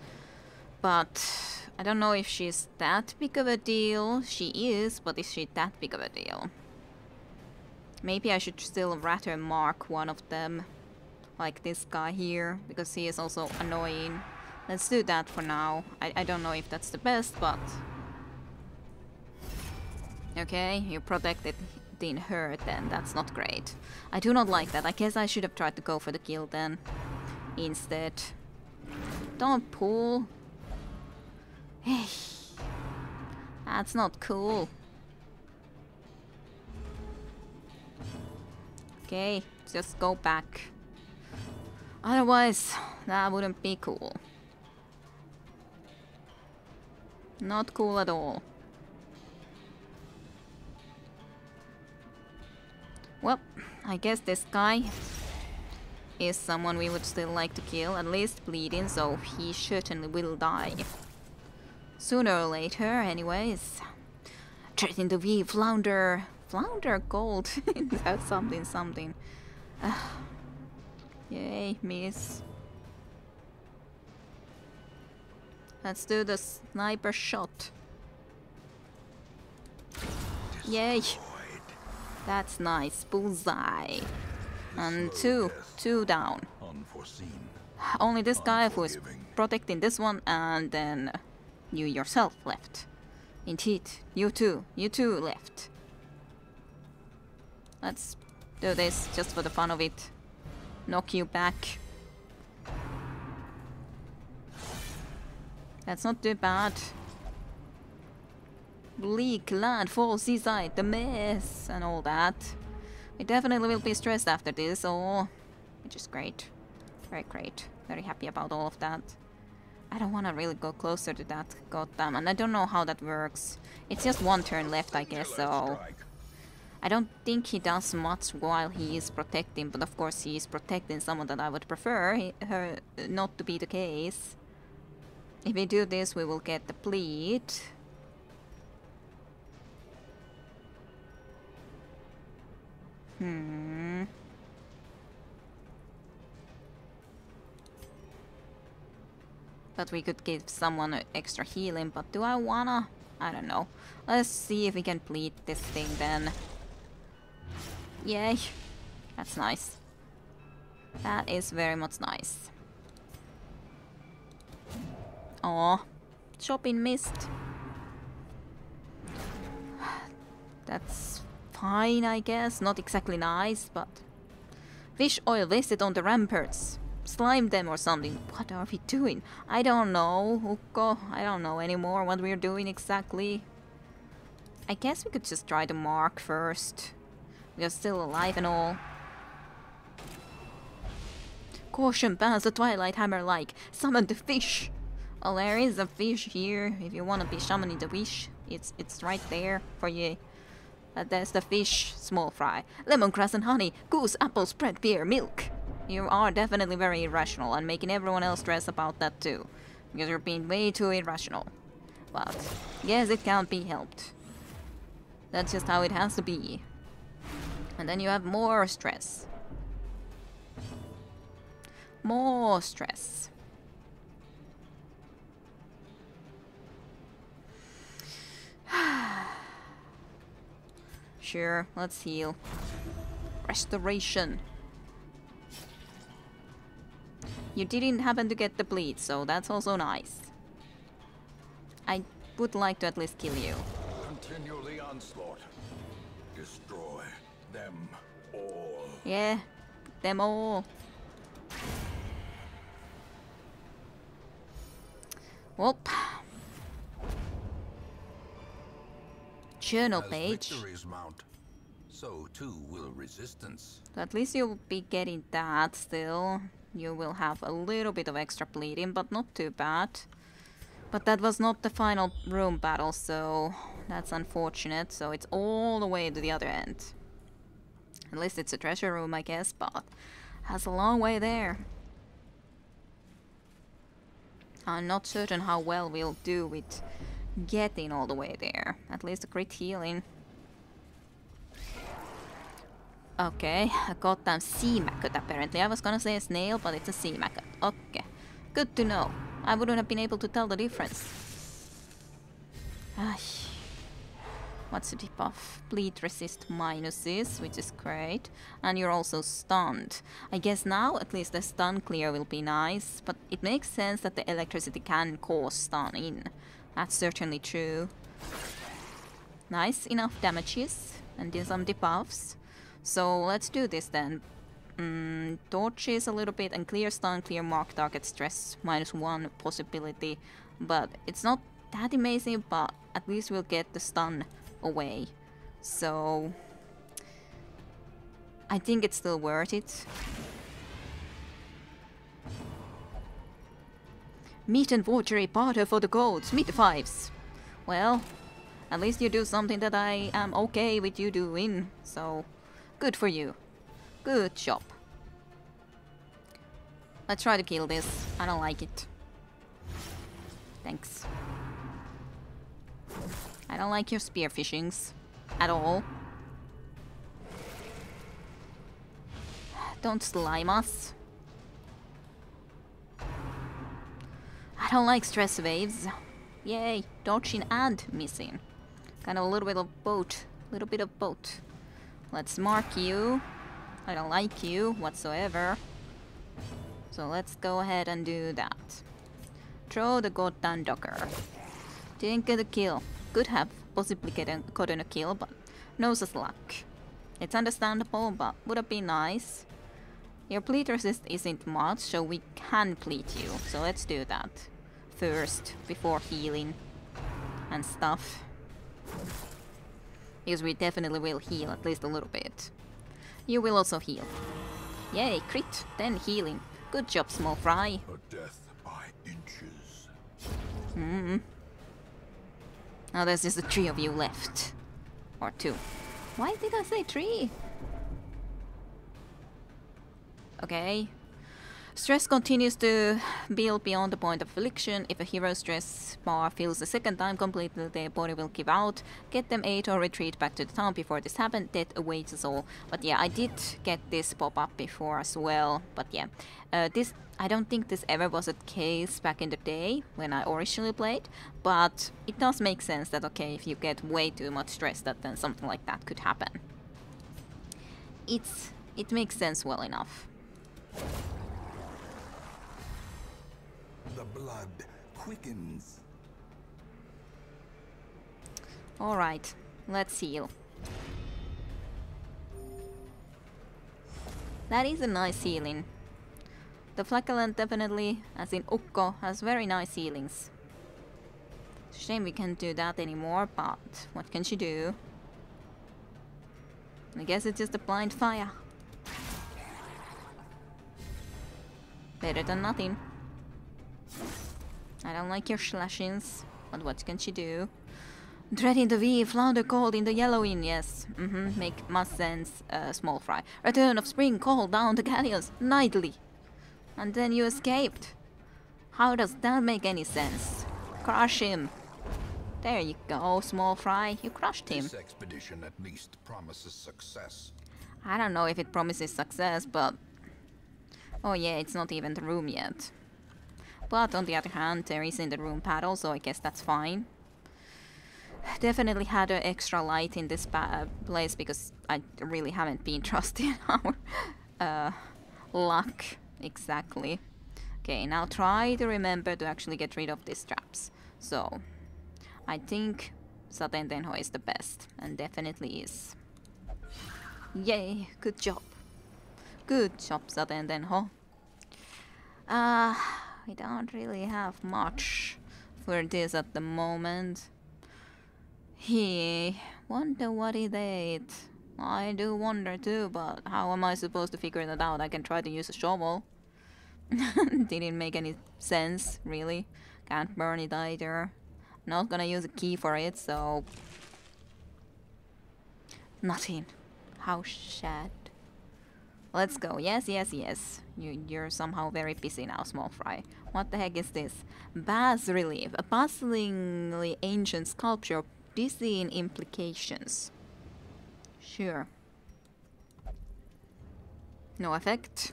But I don't know if she's that big of a deal. She is, but is she that big of a deal? Maybe I should still rather mark one of them. Like this guy here, because he is also annoying. Let's do that for now. I don't know if that's the best, but... Okay, you protected in her then. That's not great. I do not like that. I guess I should have tried to go for the kill then. Instead. Don't pull. Hey. That's not cool. Okay, just go back. Otherwise, that wouldn't be cool. Not cool at all. Well, I guess this guy is someone we would still like to kill, at least bleeding, so he certainly will die. Sooner or later, anyways. Threaten to be flounder. Flounder gold. That's something. Yay, miss. Let's do the sniper shot. Yay! That's nice. Bullseye. And two down. Only this guy who is protecting this one, and then you yourself left. Indeed, you two left. Let's do this just for the fun of it. Knock you back. That's not too bad. Bleak land, fall seaside, the mess, and all that. We definitely will be stressed after this, which is great. Very great. Very happy about all of that. I don't want to really go closer to that, goddamn, and I don't know how that works. It's just one turn left, I guess, so... I don't think he does much while he is protecting, but of course he is protecting someone that I would prefer her not to be the case. If we do this, we will get the bleed. But we could give someone extra healing, but do I wanna? I don't know. Let's see if we can bleed this thing then. Yay. That's nice. That is very much nice. Aw. Shopping missed. That's fine, I guess. Not exactly nice, but... Fish oil wasted on the ramparts. Slime them or something. What are we doing? I don't know, Ukko. I don't know anymore what we're doing exactly. I guess we could just try to mark first. We are still alive and all. Caution, bans the Twilight Hammer like. Summon the fish. Well, there is a fish here. If you want to be summoning the fish, it's right there for you. There's the fish, small fry. Lemongrass and honey, goose, apple, spread, beer, milk. You are definitely very irrational and making everyone else stress about that too. Because you're being way too irrational. But, yes, it can't be helped. That's just how it has to be. And then you have more stress. More stress. Sure, let's heal. Restoration. You didn't happen to get the bleed, so that's also nice. I would like to at least kill you. Continue the onslaught. Destroy them all. Yeah, them all. Whoop. Journal page. Victories mount, so too will resistance. So at least you'll be getting that still. You will have a little bit of extra bleeding, but not too bad. But that was not the final room battle, so that's unfortunate. So it's all the way to the other end. At least it's a treasure room, I guess, but has a long way there. I'm not certain how well we'll do with getting all the way there. At least a crit healing. Okay, a goddamn sea maggot apparently. I was gonna say a snail, but it's a sea maggot. Okay, good to know. I wouldn't have been able to tell the difference. Ay. What's the debuff? Bleed resist minuses, which is great. And you're also stunned. I guess now at least the stun clear will be nice, but it makes sense that the electricity can cause stunning. That's certainly true. Nice, enough damages, and then some debuffs. So let's do this then. Torches a little bit, and clear stun, clear mark, target stress, -1 possibility. But it's not that amazing, but at least we'll get the stun away. So I think it's still worth it. Meat and watery barter for the goats, meet the fives. Well, at least you do something that I am okay with you doing, so good for you. Good job. Let's try to kill this. I don't like it. Thanks. I don't like your spear fishings at all. Don't slime us. I don't like stress waves. Yay, dodging and missing. Kind of a little bit of both. Little bit of both. Let's mark you. I don't like you whatsoever. So let's go ahead and do that. Throw the goddamn docker. Didn't get a kill. Could have possibly gotten a kill, but no such luck. It's understandable, but would have been nice. Your bleed resist isn't much, so we can bleed you. So let's do that first, before healing and stuff. Because we definitely will heal at least a little bit. You will also heal. Yay, crit, then healing. Good job, small fry. A death by inches. Now there's just the 3 of you left. Or 2. Why did I say 3? Okay. Stress continues to build beyond the point of affliction. If a hero's stress bar fills a second time completely, their body will give out. Get them 8 or retreat back to the town before this happened. Death awaits us all. But yeah, I did get this pop up before as well. But yeah, I don't think this ever was a case back in the day when I originally played. But it does make sense that, okay, if you get way too much stress, that then something like that could happen. It makes sense well enough. The blood quickens. Alright, let's heal. That is a nice healing. The Flagellant definitely, as in Ukko, has very nice healings. Shame we can't do that anymore, but what can she do? I guess it's just a blind fire. Better than nothing. I don't like your slashings, but what can she do? Dreading the V, flounder cold in the yellowing, yes. Make must sense, small fry. Return of spring, cold down the galleons, nightly. And then you escaped. How does that make any sense? Crush him. There you go, small fry, you crushed him. This expedition at least promises success. I don't know if it promises success, but... Oh yeah, it's not even the room yet. But on the other hand, there is in the room paddle, so I guess that's fine. Definitely had an extra light in this place because I really haven't been trusting our luck exactly. Okay, now try to remember to actually get rid of these traps. So, I think Saten Tenho is the best, and definitely is. Yay, good job. Good job, Saten Tenho. I don't really have much for this at the moment. He wonder what he ate. I do wonder too, but how am I supposed to figure that out? I can try to use a shovel. Didn't make any sense, really. Can't burn it either. Not gonna use a key for it, so... Nothing. How sad. Let's go. Yes, yes, yes. You're somehow very busy now, small fry. What the heck is this? Bas relief. A puzzlingly ancient sculpture, dizzying implications. Sure. No effect.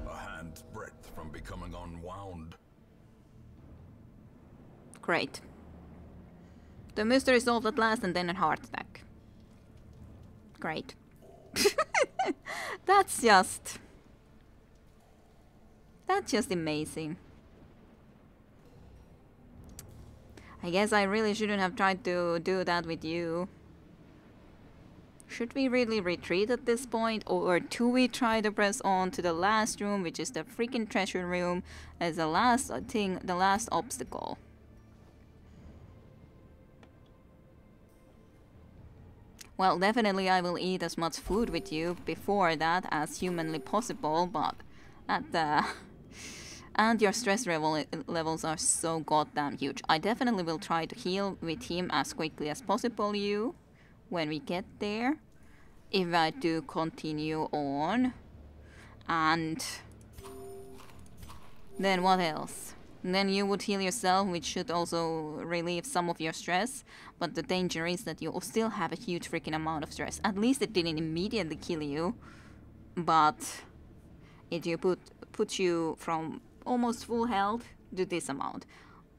A hand's breadth from becoming unwound. Great. The mystery solved at last, and then a heart attack. Great. That's just amazing. I guess I really shouldn't have tried to do that with you. Should we really retreat at this point, or do we try to press on to the last room, which is the freaking treasure room, as the last thing, the last obstacle? Well, definitely I will eat as much food with you before that as humanly possible, but at the... And your stress levels are so goddamn huge. I definitely will try to heal with him as quickly as possible, you, when we get there. if I do continue on. And then what else? Then you would heal yourself, which should also relieve some of your stress. But the danger is that you still have a huge freaking amount of stress. At least it didn't immediately kill you, but it put you from almost full health to this amount,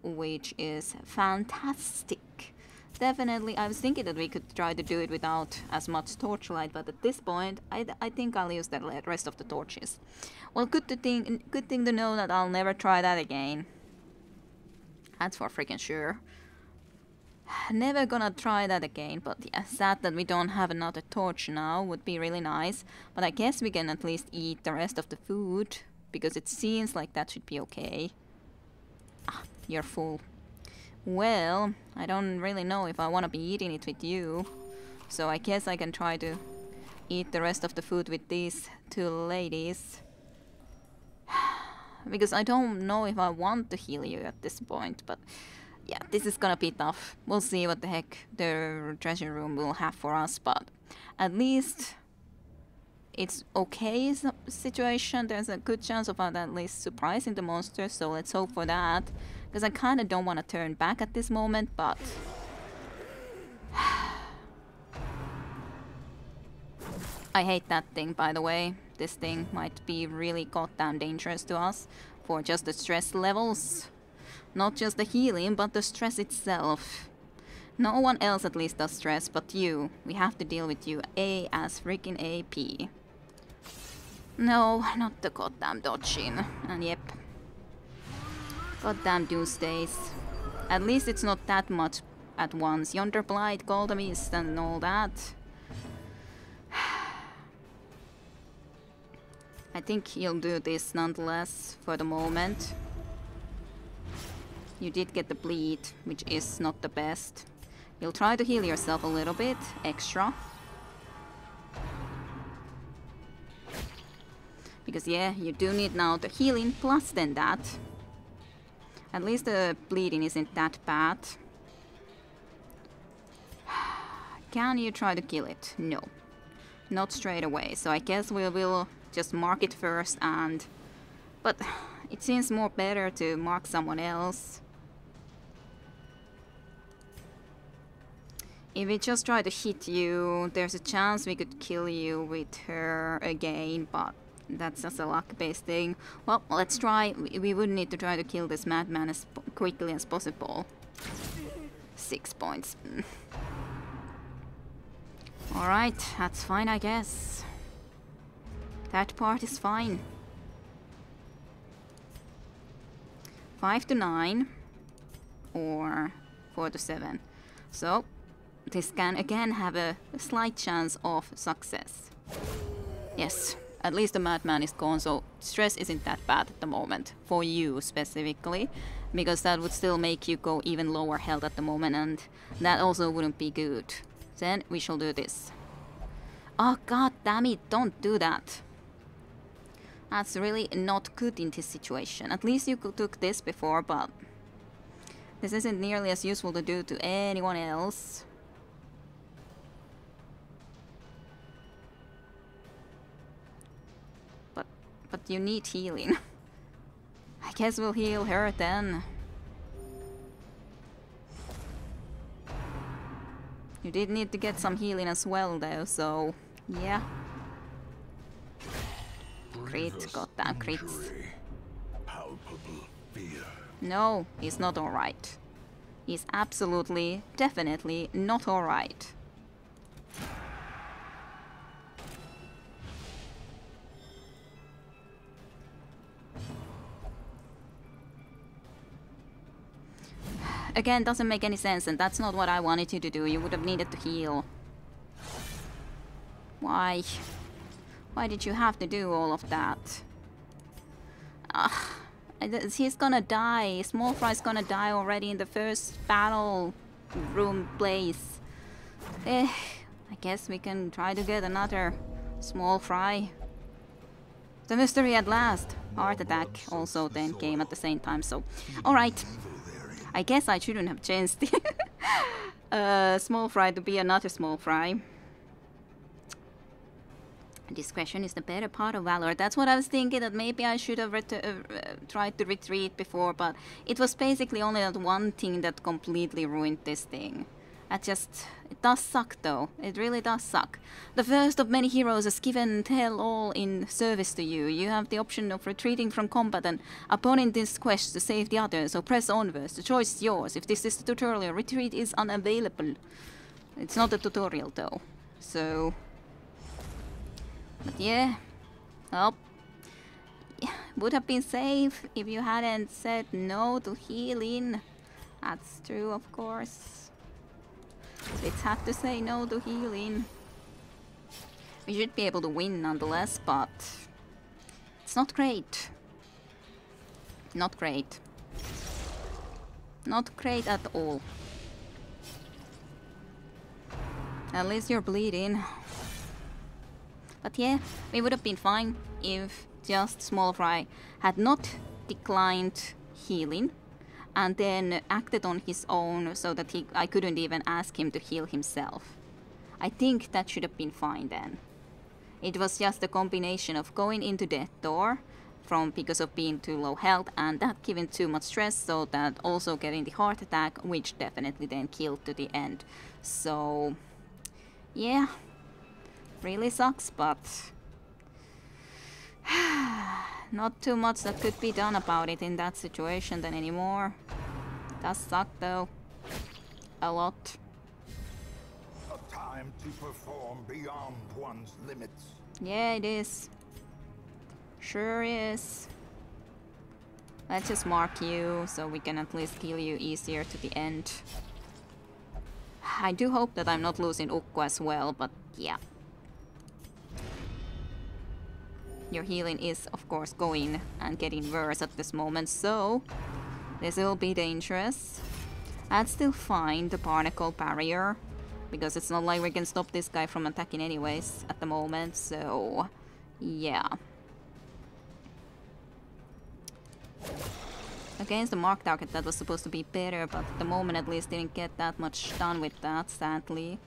which is fantastic. Definitely, I was thinking that we could try to do it without as much torchlight, but at this point, I think I'll use the rest of the torches. Well, good thing to know that I'll never try that again. That's for freaking sure. Never gonna try that again, but yeah, sad that we don't have another torch now. Would be really nice, but I guess we can at least eat the rest of the food, because it seems like that should be okay. Ah, you're full. Well, I don't really know if I want to be eating it with you, so I guess I can try to eat the rest of the food with these two ladies. Because I don't know if I want to heal you at this point, but yeah, this is gonna be tough. We'll see what the heck the treasure room will have for us, but at least it's okay situation. There's a good chance of at least surprising the monster, so let's hope for that. Because I kind of don't want to turn back at this moment, but I hate that thing, by the way. This thing might be really goddamn dangerous to us for just the stress levels. Not just the healing, but the stress itself. No one else at least does stress, but you. We have to deal with you. A as freaking AP. No, not the goddamn dodging. And yep. Goddamn Doomsdays. At least it's not that much at once. Yonder Blight, Golden Mist and all that. I think you'll do this nonetheless for the moment. You did get the bleed, which is not the best. You'll try to heal yourself a little bit extra. Because yeah, you do need now the healing plus then that. At least the bleeding isn't that bad. Can you try to kill it? No. Not straight away, so I guess we will just mark it first and... But it seems more better to mark someone else. If we just try to hit you, there's a chance we could kill you with her again, but that's just a luck-based thing. Well, let's try. We would need to try to kill this madman as quickly as possible. 6 points. Alright, that's fine, I guess. That part is fine. 5 to 9. Or 4 to 7. So, this can again have a slight chance of success. Yes, at least the madman is gone, so stress isn't that bad at the moment. For you specifically. Because that would still make you go even lower health at the moment, and that also wouldn't be good. Then we shall do this. Oh god damn it, don't do that. That's really not good in this situation. At least you took this before, but this isn't nearly as useful to do to anyone else. But you need healing. I guess we'll heal her then. You did need to get some healing as well though, so yeah. Crit, goddamn crits. Palpable fear. No, he's not alright. He's absolutely, definitely not alright. Again, doesn't make any sense, and that's not what I wanted you to do. You would have needed to heal. Why? Why did you have to do all of that? He's gonna die. Small Fry's gonna die already in the first battle room place. I guess we can try to get another Small Fry. The mystery at last. Heart attack also then came at the same time, so... Alright. I guess I shouldn't have changed the Small Fry to be another Small Fry. Discretion is the better part of valor. That's what I was thinking, that maybe I should have tried to retreat before, but it was basically only that one thing that completely ruined this thing. It does suck though. It really does suck. The first of many heroes is given tell all in service to you. You have the option of retreating from combat and opponent this quest to save the others, so press onwards. The choice is yours. If this is the tutorial, retreat is unavailable. It's not a tutorial though. So... But yeah, well, would have been safe if you hadn't said no to healing. That's true, of course. It's had to say no to healing. We should be able to win nonetheless, but it's not great. Not great. Not great at all. At least you're bleeding. But yeah, we would have been fine if just Small Fry had not declined healing and then acted on his own so that I couldn't even ask him to heal himself. I think that should have been fine then. It was just a combination of going into Death Door because of being too low health and that giving too much stress, so that also getting the heart attack, which definitely then killed to the end. So yeah. Really sucks, but not too much that could be done about it in that situation then anymore. Does suck though. A lot. A time to perform beyond one's limits. Yeah, it is. Sure is. Let's just mark you so we can at least kill you easier to the end. I do hope that I'm not losing Ukko as well, but yeah. Your healing is, of course, going and getting worse at this moment, so this will be dangerous. I'd still find the barnacle barrier, because it's not like we can stop this guy from attacking anyways at the moment, so yeah. Against the mark target, that was supposed to be better, but at the moment at least didn't get that much done with that, sadly.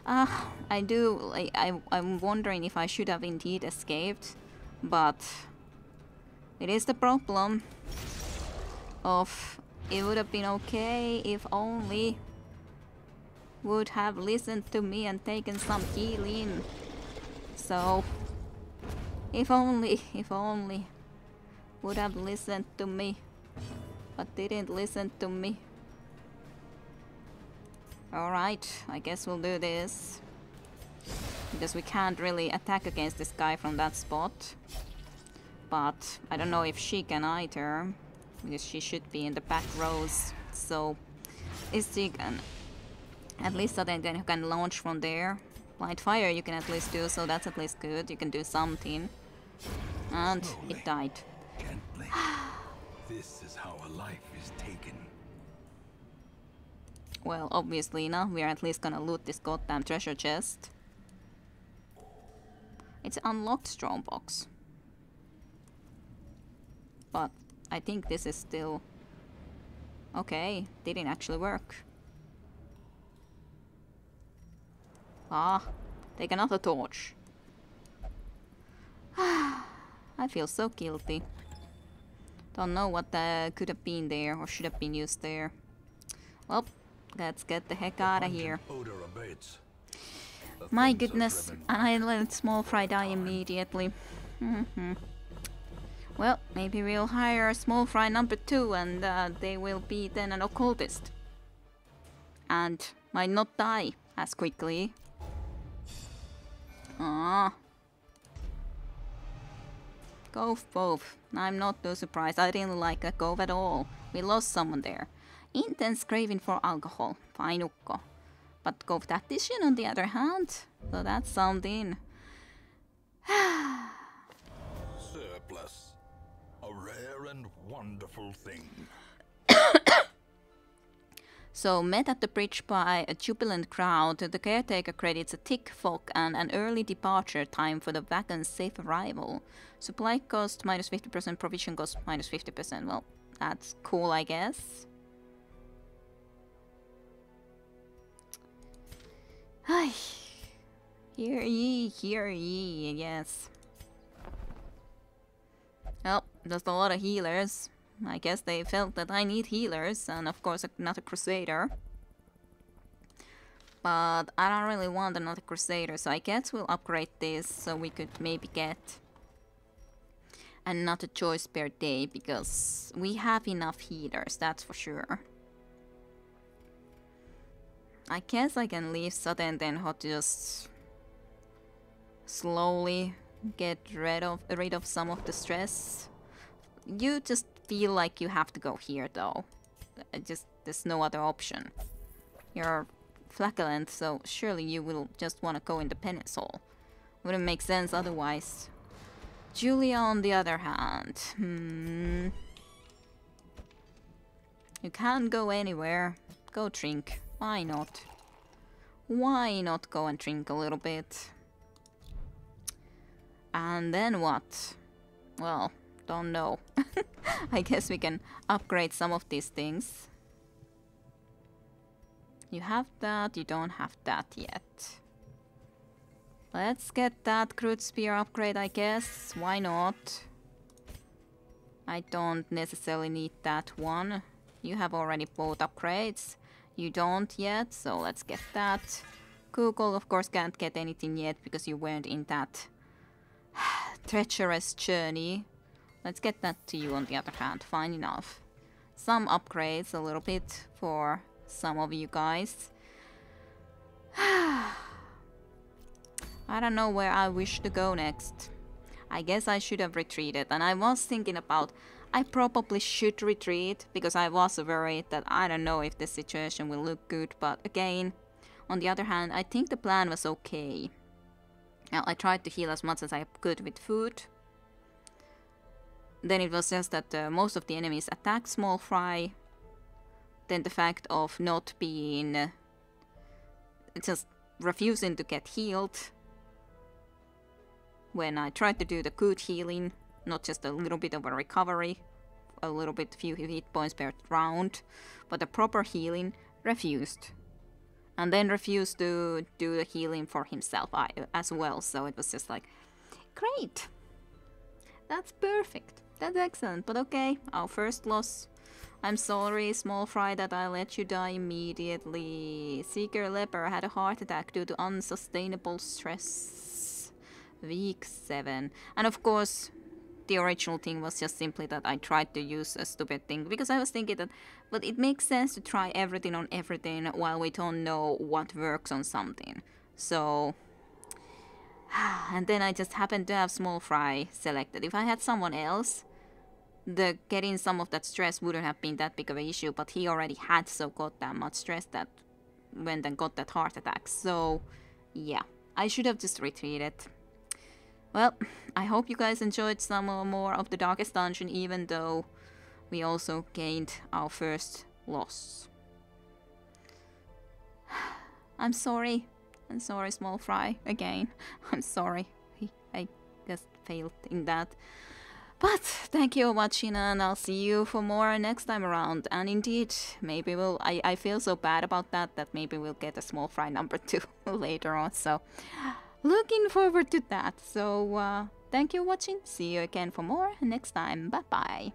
I'm wondering if I should have indeed escaped, but it is the problem of it would have been okay if only would have listened to me and taken some healing. So if only would have listened to me, but didn't listen to me. Alright, I guess we'll do this. Because we can't really attack against this guy from that spot. But I don't know if she can either. Because she should be in the back rows. So, if she can... At least so then you can launch from there. Light fire you can at least do, so that's at least good. You can do something. And Slowly, it died. Gently. This is how a life is taken. Well, obviously now we are at least gonna loot this goddamn treasure chest. It's unlocked strong box. But I think this is still... Okay, didn't actually work. Ah, take another torch. I feel so guilty. Don't know what could have been there or should have been used there. Well, let's get the heck out of here. Odor abates. The My things are goodness, driven and I let Small Fry die immediately. Well, maybe we'll hire Small Fry number 2 and they will be then an occultist. And might not die as quickly. Ah. Cove both. I'm not too surprised. I didn't like that Cove at all. We lost someone there. Intense craving for alcohol. Fine Ukko. But Cove tactician on the other hand. So that's something. Surplus. A rare and wonderful thing. So, met at the bridge by a jubilant crowd, the caretaker credits a thick fog and an early departure time for the wagon's safe arrival. Supply cost minus 50%, provision cost minus 50%. Well, that's cool, I guess. Hear ye, yes. Well, there's a lot of healers. I guess they felt that I need healers, and of course another crusader. But I don't really want another crusader, so I guess we'll upgrade this so we could maybe get another choice per day, because we have enough healers, that's for sure. I guess I can leave Sudden Tenho to just slowly get rid of some of the stress. You just feel like you have to go here though. There's no other option. You're flagellant, so surely you will just want to go in the penance hall. Wouldn't make sense otherwise. Julia on the other hand, you can't go anywhere. Go drink. Why not? Why not go and drink a little bit? And then what? Well, don't know. I guess we can upgrade some of these things. You have that, you don't have that yet. Let's get that crude spear upgrade, I guess. Why not? I don't necessarily need that one. You have already both upgrades. You don't yet, so let's get that. Google, of course, can't get anything yet because you weren't in that treacherous journey. Let's get that to you on the other hand. Fine enough. Some upgrades, a little bit for some of you guys. I don't know where I wish to go next. I guess I should have retreated, and I was thinking about I probably should retreat because I was worried that I don't know if the situation will look good, but again, on the other hand, I think the plan was okay. Now, I tried to heal as much as I could with food. Then it was just that most of the enemies attacked Small Fry. Then the fact of not being... just refusing to get healed. When I tried to do the good healing, not just a little bit of a recovery, a little bit few hit points per round, but the proper healing, refused. And then refused to do the healing for himself as well, so it was just like, great! That's perfect, that's excellent, but okay, our first loss. I'm sorry, Small Fry, that I let you die immediately. Seeker Leper had a heart attack due to unsustainable stress. Week 7. And of course, the original thing was just simply that I tried to use a stupid thing, because I was thinking that, but it makes sense to try everything on everything while we don't know what works on something. So, and then I just happened to have Small Fry selected. If I had someone else, the getting some of that stress wouldn't have been that big of an issue, but he already had got that much stress that went and got that heart attack. So, yeah, I should have just retreated. Well, I hope you guys enjoyed some more of the Darkest Dungeon, even though we also gained our first loss. I'm sorry. I'm sorry, Small Fry, again. I'm sorry. I just failed in that. But thank you for watching, and I'll see you for more next time around. And indeed, maybe we'll... I feel so bad about that maybe we'll get a Small Fry number 2 later on, so... looking forward to that. So, thank you for watching. See you again for more next time. Bye-bye.